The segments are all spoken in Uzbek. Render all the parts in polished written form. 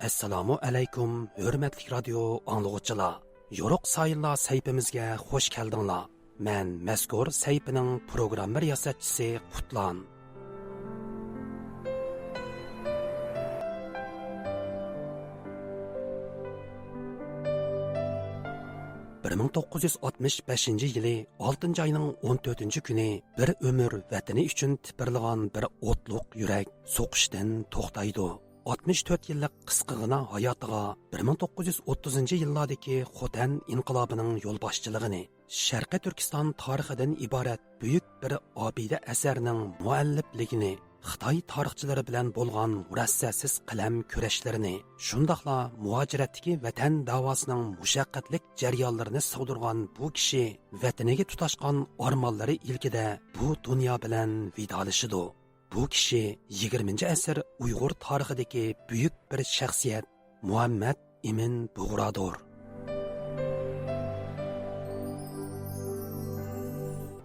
Assalomu alaykum, hurmatli radio anglag'uchilar. Yo'ruq sayillar sayfimizga xush keldinglar. Men mazkur sayfining programma riyosatchisi Qutlan. Bir 1965 yili 6 ayning 14 kuni bir umr vatani uchun tipirlagan bir o'tliq yurak so'qishdan to'xtaydi. 64 yillik qisqagina hayotiga 1930 yillardagi Xotan inqilobining yo'lboshchiligini, Sharqiy Turkiston tarixidan iborat buyuk bir obida asarning muallifligini, Xitoy tarixchilari bilan bo'lgan murassasiz qalam kurashlarini, shundaqla muhojiratdagi vatan davosining mushaqqatlik jarayonlarini sig'dirgan bu kishi vataniga tutashgan armonlari ilkida bu dunyo bilan vidolashidi. Bu kishi 20-asr Uyg'ur tarixidagi buyuk bir shaxsiyat Muhammad Emin Bug'rodir.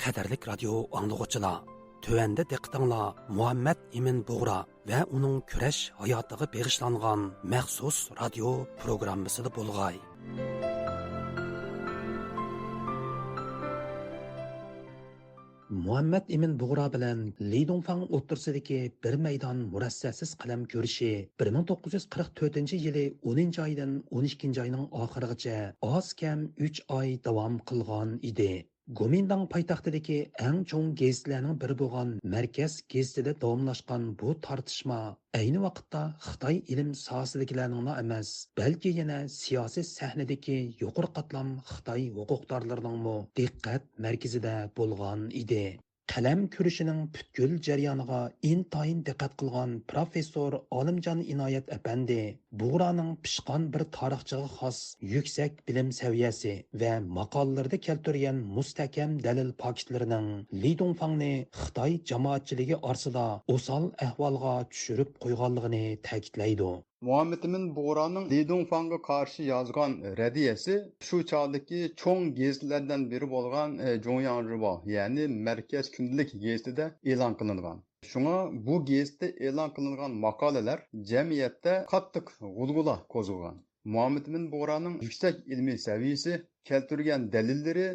Qadrli radio anglag'uchilar, tövəndə diqqətinizlə Muhammad Emin Bug'ro və onun kurash hayotiga bag'ishlangan maxsus radio programmasida bo'lg'ay. Muhammad Emin Bug'ro bilan Li Dongfang o'rtasidagi bir maydon murassasiz qalam ko'rishi 1944-yili 10-oydan 12-oyning oxirigacha oz kam 3 oy davom qilgan edi. Gomindang poytaxtidagi eng cho'ng gazetlarning biri bo'lgan Markaz gazetida davomlashgan bu tortishma ayni vaqtda Xitoy ilm sohasidagilarning emas, balki yana siyosiy sahnadagi yuqori qatlam Xitoy huquqdorlarining diqqat markazida bo'lgan edi. Qalam ko'rishining butkul jarayoniga intayin diqqat qilgan professor Olimjon Inoyat apandi Bug'roning pishqon bir tarixchiga xos yuksak bilim saviyasi va maqolalarda keltirgan mustahkam dalil paketlarining Li Dongfangni Xitoy jamoatchiligi orasida o'sal ahvolga tushirib qo'yganligini ta'kidlaydi. Muhammad Emin Bug'roning Li Dongfangga qarshi yozgan radiyasi shu chog'dagi cho'ng gazetlardan biri bo'lgan Zhongyang Ribo, ya'ni Markaz kundalik gazetida e'lon qilingan. Shunga bu gazetda e'lon qilingan maqolalar jamiyatda qattiq g'ulg'ula qo'zg'agan. Muhammad Emin Bug'roning yuksak ilmiy saviyasi, keltirgan dalillari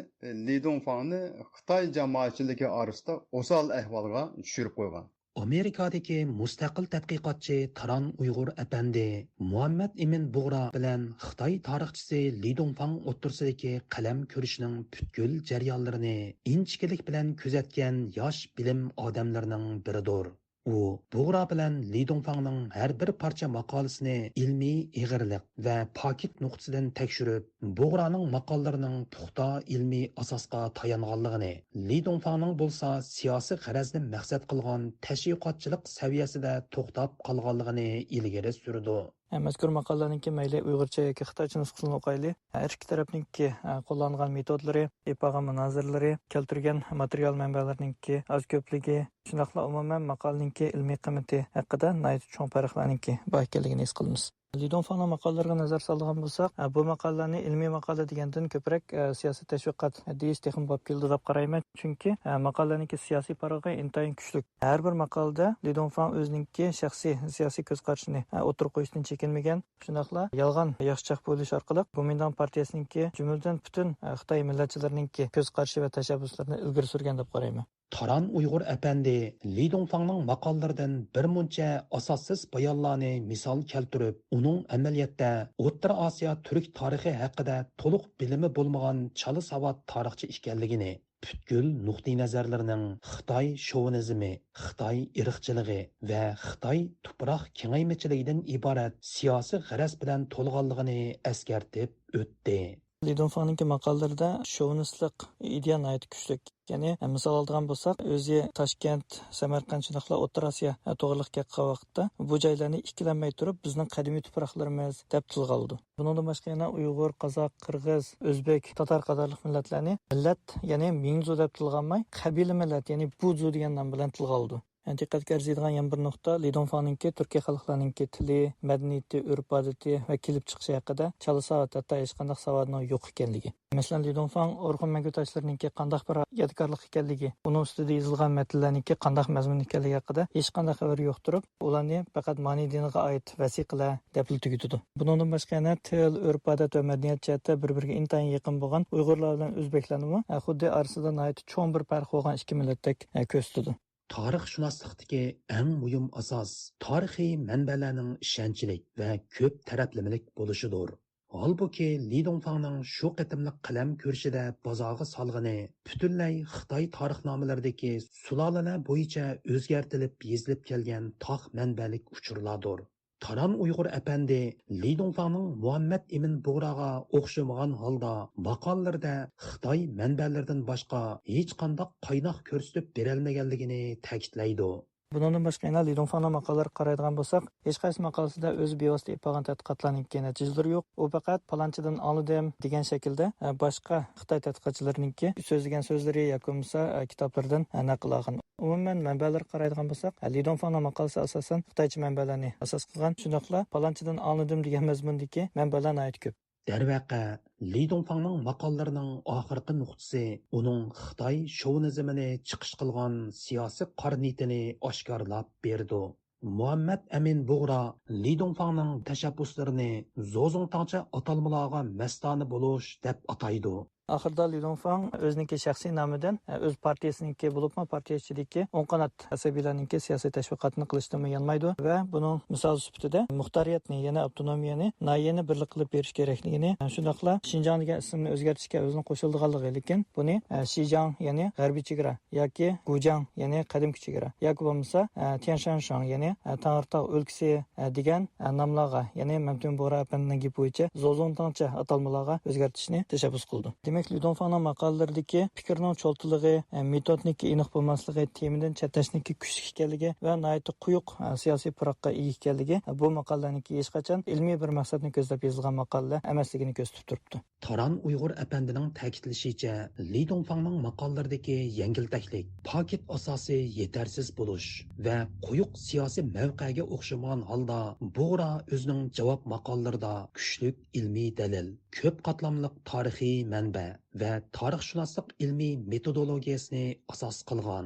Li Dongfangni Xitoy jamoatchiligi orasida o'sal ahvolga tushirib qo'ygan. Amerikadagi mustaqil tadqiqotchi Taran Uyg'ur apandi Muhammad Emin Bug'ro bilan Xitoy tarixchisi Li Dongfang o'rtasidagi qalam ko'rishining butkul jarayonlarini inchiklik bilan kuzatgan yosh bilim odamlarining biridir. U Bug'ro bilan Li Dongfangning har bir parcha maqolasini ilmiy ig'irlik va pokit nuqtasidan tekshirib, Bug'roning maqolalarining puxta ilmiy asosga tayanganligini, Li Dongfangning bo'lsa siyosiy g'arazni maqsad qilgan tashviqotchilik saviyasida to'xtab qolganligini ilgari surdi. Mazkur maqolalarningki mayli Uyg'urcha yoki Xitoycha nusxasini o'qayli. Har ikki tarafningki qo'llangan metodlari, epag'an munoziralari, keltirgan material manbalarininki oz ko'pligi, shundaqla umuman maqolaninki ilmiy qiymati haqida nayt cho'ng farqlarninki bor ekanligini his qilamiz. Li Dongfangning maqolalariga nazar solgan bo'lsak, bu maqolalarni ilmiy maqola degandan ko'proq siyosiy tashviqot deyish texnik bo'lib keldi deb qarayman. Chunki maqolalarning siyosiy parog'i intayin kuchli. Har bir maqolada Li Dongfang o'zininki shaxsiy siyosiy ko'z qarashini o'tirib qo'yishdan chekinmagan. Shundaqla yolg'on yaxshichaq bo'lish orqali Kuomintang partiyasiningki jumladan butun Xitoy millatchilarininki ko'z qarashi va tashabbuslarini ilgari surgan deb qarayman. Taran Uyg'ur apandi Li Dongfangning maqolalaridan bir muncha asossiz bayonlarni misol keltirib, uning amaliyotda O'rta Osiyo turk tarixi haqida to'liq bilimi bo'lmagan chala savod tarixchi ekanligini, butkul nuqtai nazarlarining Xitoy shovinizmi, Xitoy irqchiligi va Xitoy tuproq kengaymichiligidan iborat siyosiy g'araz bilan to'lg'anligini eskartib o'tdi. Li Dongfangning maqolalarida shovinistlik ideya nihoyat kuchli. Ya'ni misol oladigan bo'lsak, o'zi Toshkent, Samarqand shunaqla O'rta Osiyo to'g'riliq kelgan vaqtda bu joylarni ikkilanmay turib bizning qadimiy tuproqlarimiz deb tilga oldi. Bundan boshqa yana Uyg'ur, Qozoq, Qirg'iz, O'zbek, Tatar qatorliq millatlarni millat, ya'ni Mingzu deb tilga olmay, qabila millat, ya'ni Buzu degan nom bilan tilga oldi. diqqatga arziydigan yana bir nuqta Li Dongfang'ninki Turkiya xalqlarininki tili, madaniyati, urf-odati va kelib chiqishi haqida chala savat hatto hech qanday savodning yo'q ekanligi. Masalan, Li Dongfang Orxun Mangutashlarininki qanday bir yodgorlik ekanligi, uning ustida yozilgan matnlarninki qanday mazmun ekanligi haqida hech qanday xabar yo'q turib, ularni faqat ma'ni diniga oid vasiqalar deb tugitadi. Bundan boshqa yana til, urf-odat va madaniyat jihatda bir-biriga intayin yaqin bo'lgan Uyg'urlar bilan o'zbeklarni xuddi orasida cho'ng bir farq bo'lgan ikki millatdek ko'rsatadi. Tarixshunoslikdagi eng muhim asos tarixiy manbalarning ishonchlik va ko'p taraflamilik bo'lishidir. Holbuki Li Dongfangning shu qitimliq qalam ko'rishida bozorga solg'ini butunlay Xitoy tarixnomalaridagi sulolalar bo'yicha o'zgartilib yezilib kelgan tog' manbalik uchurlardir. Taran Uyg'ur apandi Li Dongfangning Muhammad Ibn Bug'raga o'xshamagan holda maqollarda Xitoy manbalaridan boshqa hech qanday qaynoq ko'rsatib berolmaganligini ta'kidlaydi. Bundan boshqa yana Li Dongfangning maqolalariga qaraydigan bo'lsak, hech qaysi maqolasida o'z bevosita ipagan tadqiqotlarning natijalari yo'q. U faqat palonchidan oldim degan shaklda boshqa Xitoy tadqiqotchilarininki so'zlagan so'zlari yoki bo'lmasa kitoblardan naql olgan. Umuman manbalarga qaraydigan bo'lsak, Li Dongfangning maqolasi asosan Xitoycha manbalarni asos qilgan. Shundaqla palonchidan oldim degan mazmundagi manbalar ayt ko'p. Darvaqa, Li Dongfangning maqollarining oxirgi nuqtasi uning Xitoy shovinizmini chiqish qilgan siyosiy qarnitini oshkorlab berdi. Muhammad Amin Bug'ra Li Dongfangning tashabbuslarini zo'zongtangcha atalmalarga mastona bo'lish deb ataydi. Oxirida Li Dongfang o'zining shaxsiy nomidan o'z partiyasiniki bo'libmi partiya ichidagi o'n qanot asabiylarninki siyosiy tashviqotini qilishdan yanmaydi va buning misol sifatida muxtoriyatni yana avtonomiyani nayini birlik qilib berish kerakligini shundaqla Xinjiang degan ismni o'zgartirishga o'zini qo'shildiganligi lekin buni Xinjiang ya'ni g'arbiy chegara yoki Gujiang ya'ni qadimgi chegara yoki bo'lmasa Tianshan ya'ni Tangirtog' o'lkasi degan nomlarga ya'ni Mamtun Bora apanning bo'yicha zo'zongtangcha atalmalarga o'zgartirishni tashabbus qildi. Demak, Li Dongfangning maqolalaridagi fikrning cho'ltiligi, metodniki aniq bo'lmasligi, temadan chetlashniki kuchli ekanligi va nihoyatda quyuq siyosiy puroqqa ega ekanligi bu maqolalarniki hech qachon ilmiy bir maqsadni ko'zlab yozilgan maqolalar emasligini ko'rsatib turibdi. Taran Uyg'ur apandining ta'kidlashicha, Li Dongfangning maqolalaridagi yengiltaklik, paket asosi yetarsiz bo'lish va quyuq siyosiy mavqega o'xshamagan holda Bug'ra o'zining javob maqolalarida kuchlik ilmiy dalil, ko'p qatlamli tarixiy manba va tarixshunoslik ilmiy metodologiyasini asos qilgan.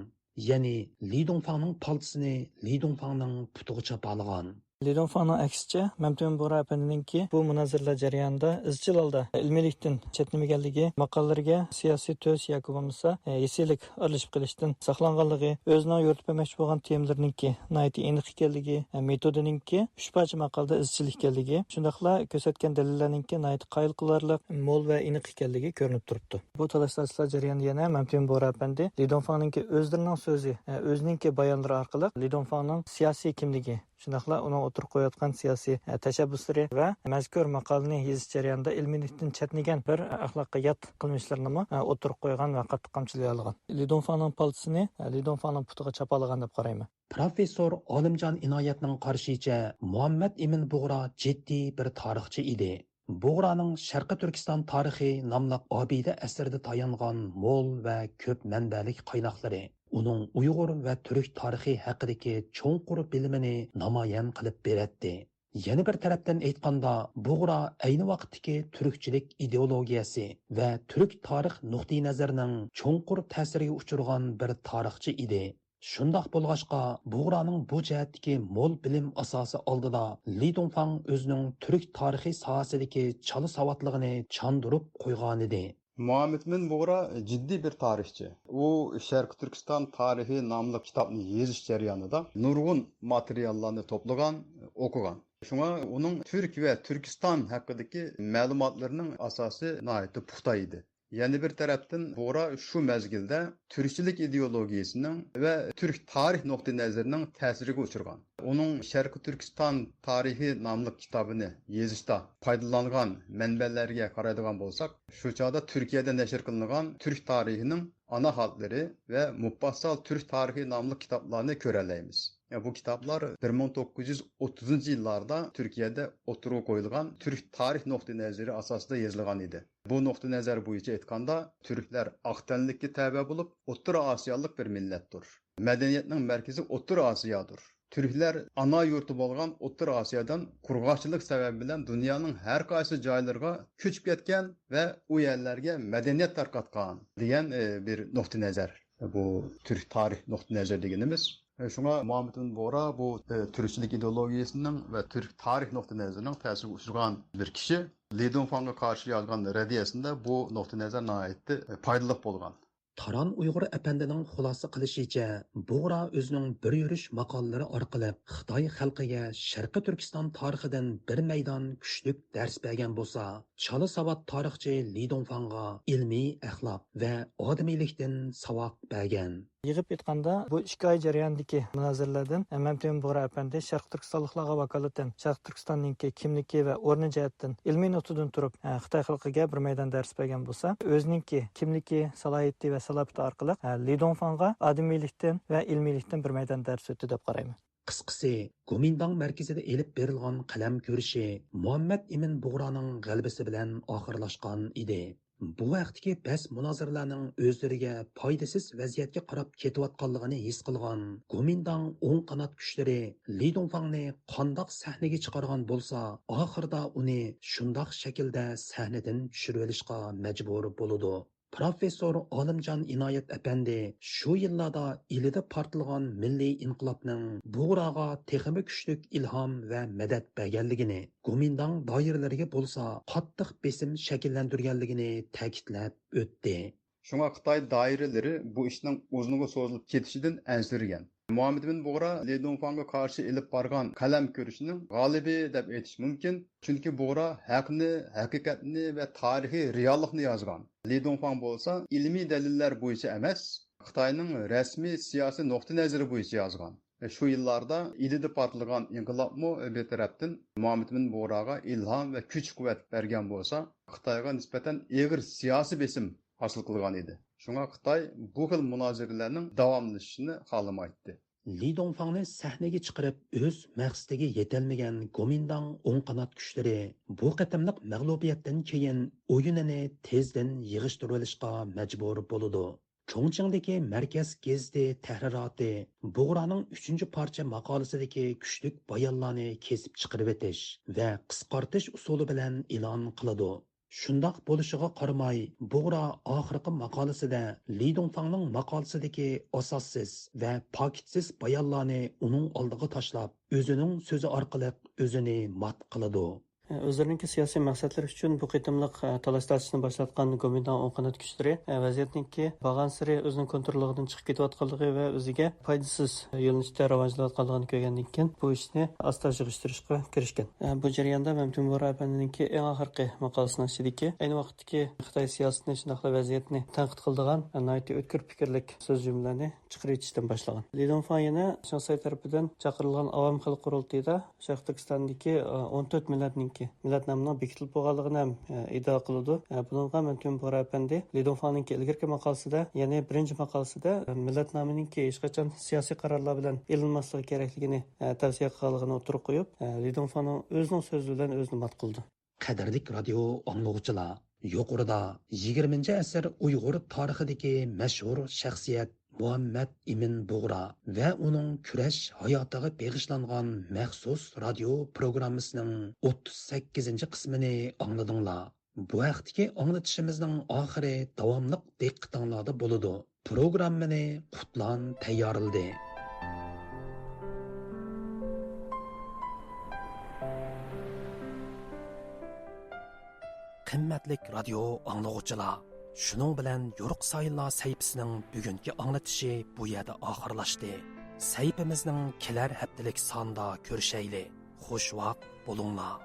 Ya'ni Li Dongfangning paltisini Li Dongfangning putiga chapalgan. Li Dongfangning aksicha Mamtun Bora apandininki bu munozaralar jarayonida izchil holda ilmiylikdan chetnamaganligi, maqolalariga siyosiy to's yoki bo'lmasa yesilik aralashib qilishdan saqlanganligi, o'zining yo'ritib bermoqchi bo'lgan temalarninki nihoyatda aniq ekanligi, metodininki uch parcha maqolada izchil ekanligi, shundaqla ko'rsatgan dalillarninki nihoyatda qoyil qilarliq, mo'l va aniq ekanligi ko'rinib turibdi. Bu talash-tartishlar jarayonida yana Mamtun Bora apandi Li Dongfangninki o'zlarining so'zi, o'zininki bayonlari orqali Li Dongfangning siyosiy kimligi shundaqla uning o'tirib qo'yayotgan siyosiy tashabbuslari va mazkur maqolani yozish jarayonida ilmiylikdan chetnagan bir axloqqa yot qilmishlarni o'tirib qo'ygan va qattiq qamchilay olgan. Li Dongfangning paltisini Li Dongfangning putiga chapalagan deb qarayman. Professor Olimjon Inoyatning qarashicha, Muhammad Ibn Bug'ra jiddiy bir tarixchi edi. Bug'raning Sharqi Turkiston tarixi nomli obida asarida tayangan mo'l va ko'p manbalik qaynoqlari uning Uyg'ur va turk tarixi haqidagi cho'nqur bilimini namoyon qilib beradi. Yana bir tarafdan aytganda, Bug'ra ayni vaqtdagi turkchilik ideologiyasi va turk tarix nuqtai nazarining cho'nqur ta'siriga uchirgan bir tarixchi edi. Shundoq bo'lg'achqa, Bug'raning bu jihatdagi mo'l bilim asosi oldida Li Dongfang o'zining turk tarixi sohasidagi chala savodligini chandurib qo'ygan edi. Muhammad Ibn Bug'ra ciddi bir tarixchi. U Sharq Turkiston tarixi nomli kitobni yozish jarayonida nurg'un materiallarni to'plagan, o'qigan. Shunga uning Türk va Turkiston haqidagi ma'lumotlarining asosi nihoyatda puxta edi. Yana bir tarafdan Bug'ra shu mezgilda turkchilik ideologiyasining va turk tarix nuqtai nazarining ta'siriga uchirgan. Uning Sharqi Turkiston tarixi nomli kitobini yozishda foydalangan manbalarga qaraydigan bo'lsak, shu chog'da Turkiyada nashr qilingan turk tarixining ana hollari va mufassal turk tarixi nomli kitoblarni ko'ra olamiz. Bu kitoblar 1930-yillarda Turkiyada o'tirib qo'yilgan turk tarix nuqtai nazari asosida yozilgan edi. Bu nuqtai nazar bo'yicha aytganda, turklar oq tanlikka tabe bo'lib, O'rta Osiyolik bir millatdir. Medeniyetning merkezi O'rta Osiyodir. Türkler ana yurti bo'lgan O'rta Osiyodan qurg'oqchilik sababi bilan dunyoning har qaysi joylariga ko'chib ketgan va u yerlarga madaniyat tarqatgan degan bir nuqta nazar. Bu Türk tarix nuqta nazar deganimiz. Şuna Muhammed bin Bora bu Türkçülük ideolojisining va Türk tarix nuqta nazarining ta'sir usulgan bir kishi. Li Dongfangga qarshi yozgan radiyasida bu nuqta nazar nihoyatda foydali bo'lgan. Taran Uyg'ur apandining xulosa qilishicha, Bug'ra o'zining bir yurish maqolalari orqali Xitoy xalqiga Sharqi Turkiston tarixidan bir maydon kuchlik dars bergan bo'lsa, Chala savad tarixchi Li Dongfangga ilmiy axloq va odamiylikdan savoq bergan. Yig'ib aytganda, bu 2 oy jarayonidagi munozaralardan Mamtun Bug'ra apandi Sharq Turkistonliklarga vakolatan Sharq Turkistonning kimligi va o'rni jihatdan ilmiy nuqtadan turib Xitoy xalqiga bir maydon dars bergan bo'lsa, o'zining kimligi, salohiyati va salobati orqali Li Dongfangga odamiylikdan va ilmiylikdan bir maydon dars o'tdi deb qarayman. Qisqasi, Gomindang markazida elib berilgan qalam ko'rishi Muhammad Ibn Bug'raning g'alabasi bilan oxirlashgan edi. Bu vaqtdagi bas munozaralarning o'zlariga foydasiz vaziyatga qarab ketayotganligini his qilgan Gomindang o'ng qanot kuchlari Li Dongfangni qandoq sahnaga chiqargan bo'lsa, oxirida uni shundoq shaklda sahnadan tushirib olishga majbur bo'ladi. Professor Olimjon Inoyat apandi shu yillarda ilida portilgan milliy inqilobning Bug'raga texmi kuchlik ilhom va madad berganligini, Gomindang doiralariga bo'lsa qattiq besim shakllantirganligini ta'kidlab o'tdi. Şuna Xitoy doiralari bu ishning uzunga so'zilib ketishidan ansirgan. Muhammed bin Bug'ra Li Dongfangga qarshi ilib borgan qalam ko'rishining g'olibi deb aytish mumkin. Chunki Bug'ra haqni, haqiqatni va tarixiy reallikni yozgan. Li Dongfang bo'lsa ilmiy dalillar bo'yicha emas, Xitoyning rasmiy siyosiy nuqta nazari bo'yicha yozgan. Shu yillarda ilida portlagan inqilobmi bir tarafdan Muhammed bin Bug'raga ilhom va kuch-quvvat bergan bo'lsa, Xitoyga nisbatan og'ir siyosiy besim hosil qilgan edi. Shunga Xitoy bu xil munozaralarning davomlashishini xohlamaydi. Li Dongfangni sahnaga chiqarib o'z maqsadiga yetolmagan Gomindang o'ng qanot kuchlari bu qatimliq mag'lubiyatdan keyin o'yinini tezdan yig'ishtirib olishga majbur bo'ladi. Chongqingdagi Markaz gazeti tahriroti Bug'raning 3-parcha maqolasidagi kuchlik bayonlarni kesib chiqarib o'tish va qisqartish usuli bilan e'lon qiladi. Shundoq bo'lishiga qaramay, Bug'ra oxirgi maqolasida Li Dongfangning maqolasidagi asossiz va pakitsiz bayonlarni uning oldiga tashlab, o'zining so'zi orqali o'zini mat qiladi. O'zlarining siyosiy maqsadlari uchun bu qitimliq talash-tortishni boshlatgan Gomindang o'ng qanot kuchlari vaziyatniki bag'an sari o'zining kontrolligidan chiqib ketayotganligi va o'ziga foydasiz yo'nalishda rivojlanayotganligini ko'rgandan keyin bu ishni asta yig'ishtirishga kirishgan. Bu jarayonda Mamtun Bug'ra apandininki eng oxirgi maqolasining ichidagi ayni vaqtdagi Xitoy siyosatini shunday vaziyatni tanqid qildigan nihoyatda o'tkir fikrlik so'z jumlalarni chiqarib aytishdan boshlagan. Li Dongfang yana Shanxay tarafidan chaqirilgan avom xalq qurultayida Sharq Turkistondagi 14 millatning millat nomining bekitilib bo'lganligini ham iddao qiladi. Bunga Mamtun Bug'ra apandi Li Dongfangning ilgirki maqolasida, ya'ni birinchi maqolasida millat nomining hech qachon siyosiy qarorlar bilan ilinmasligi kerakligini tavsiya qilganligini o'tirib qo'yib, Li Dongfangning o'zining so'zi bilan o'zini mat qildi. Qadrli radio anglag'uchilar, yuqorida 20-asr Uyg'ur tarixidagi mashhur shaxsiyat Muhammad Ibn Bug'ra va uning kurash hayotiga bag'ishlangan maxsus radio programmasining 38-qismini angladinglar. Bu vaqtdagi anglatishimizning oxiri davomli diqqatinglarda bo'ladi. Programmani Qutlan tayyorladi. Qimmatlik radio anglag'uchilar, shuning bilan Yo'riq Sayillar sayfisining bugungi anglatishi bu yerda oxirlashdi. Sayfimizning kelar haftalik sonda ko'rishayli. Xush vaqt bo'linglar.